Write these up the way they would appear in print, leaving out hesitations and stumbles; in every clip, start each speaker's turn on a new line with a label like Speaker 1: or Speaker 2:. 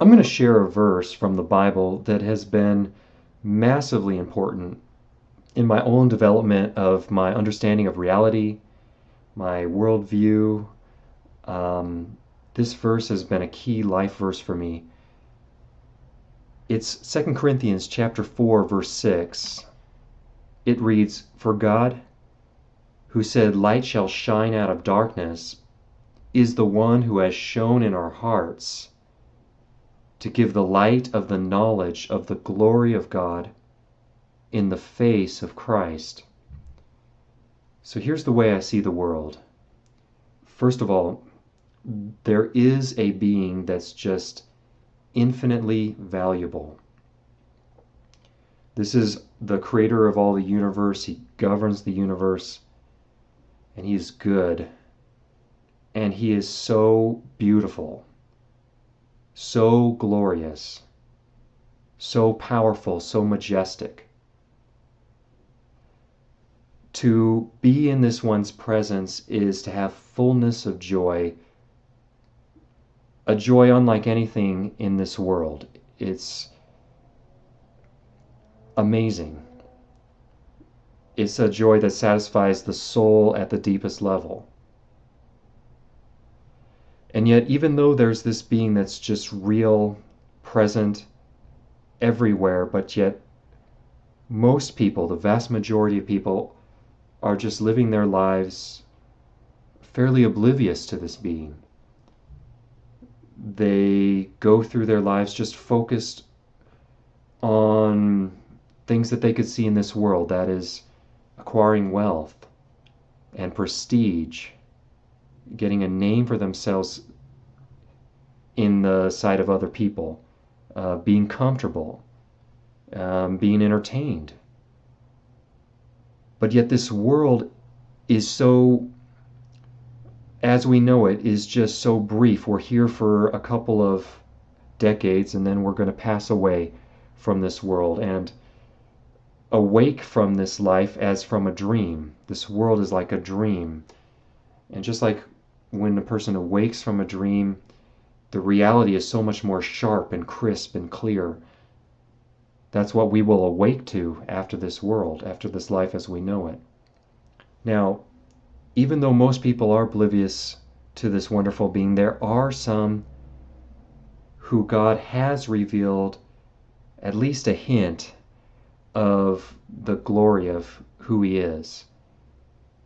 Speaker 1: I'm going to share a verse from the Bible that has been massively important in my own development of my understanding of reality, my worldview. Um, this verse has been a key life verse for me. It's 2 Corinthians chapter 4, verse 6. It reads, "For God, who said, 'Light shall shine out of darkness,' is the one who has shone in our hearts to give the light of the knowledge of the glory of God in the face of Christ." So here's the way I see the world. First of all, there is a being that's just infinitely valuable. This is the creator of all the universe. He governs the universe, and he is good. And he is so beautiful, so glorious, so powerful, so majestic. To be in this one's presence is to have fullness of joy, a joy unlike anything in this world. It's amazing. It's a joy that satisfies the soul at the deepest level. And yet, even though there's this being that's just real, present, everywhere, but yet most people, the vast majority of people, are just living their lives fairly oblivious to this being. They go through their lives just focused on things that they could see in this world, that is, acquiring wealth and prestige, getting a name for themselves in the sight of other people, being comfortable, being entertained. But yet this world is so, as we know it, is just so brief. We're here for a couple of decades, and then we're going to pass away from this world and awake from this life as from a dream. This world is like a dream. And just like when a person awakes from a dream, the reality is so much more sharp and crisp and clear. That's what we will awake to after this world, after this life as we know it. Now, even though most people are oblivious to this wonderful being, there are some who God has revealed at least a hint of the glory of who he is.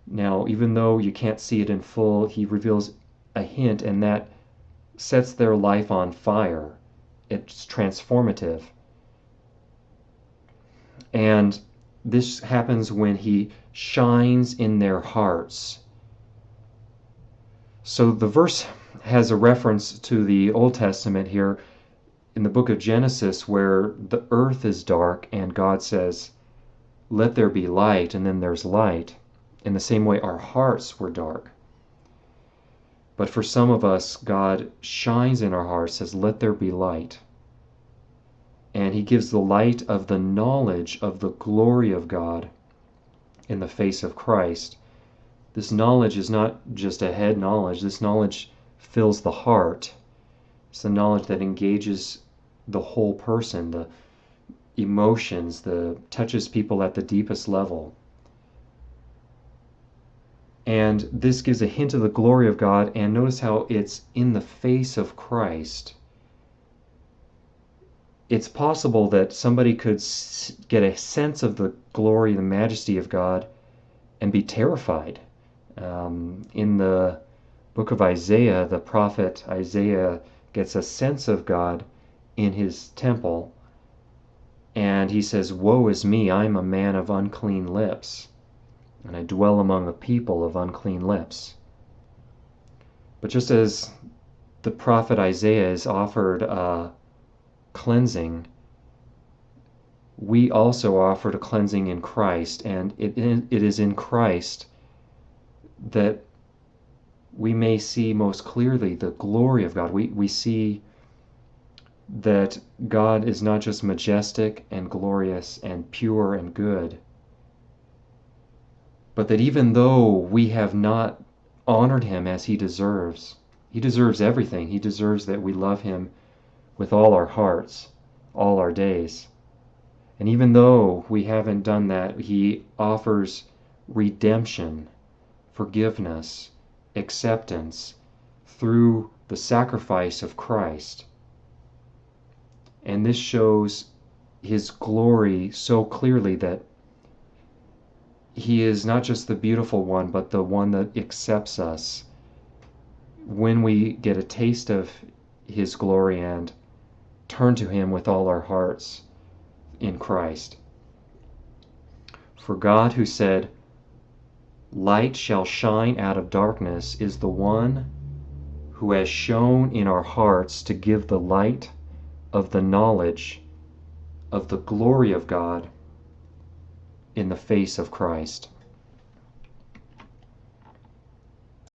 Speaker 1: Now, even though you can't see it in full, he reveals a hint, and that sets their life on fire. It's transformative. And this happens when he shines in their hearts. So the verse has a reference to the Old Testament here in the book of Genesis, where the earth is dark and God says, "Let there be light," and then there's light. In the same way, our hearts were dark. But for some of us, God shines in our hearts, says, "Let there be light." And he gives the light of the knowledge of the glory of God in the face of Christ. This knowledge is not just a head knowledge. This knowledge fills the heart. It's the knowledge that engages the whole person, the emotions, touches people at the deepest level. And this gives a hint of the glory of God, and notice how it's in the face of Christ. It's possible that somebody could get a sense of the glory, the majesty of God, and be terrified. In the book of Isaiah, the prophet Isaiah gets a sense of God in his temple, and he says, "Woe is me, I am a man of unclean lips, and I dwell among a people of unclean lips." But just as the prophet Isaiah is offered a cleansing, we also are offered a cleansing in Christ, and it is in Christ that we may see most clearly the glory of God. We see that God is not just majestic and glorious and pure and good, but that even though we have not honored him as he deserves everything. He deserves that we love him with all our hearts, all our days. And even though we haven't done that, he offers redemption, forgiveness, acceptance through the sacrifice of Christ. And this shows his glory so clearly that he is not just the beautiful one, but the one that accepts us when we get a taste of his glory and turn to him with all our hearts in Christ. For God, who said, "Light shall shine out of darkness," is the one who has shone in our hearts to give the light of the knowledge of the glory of God in the face of Christ.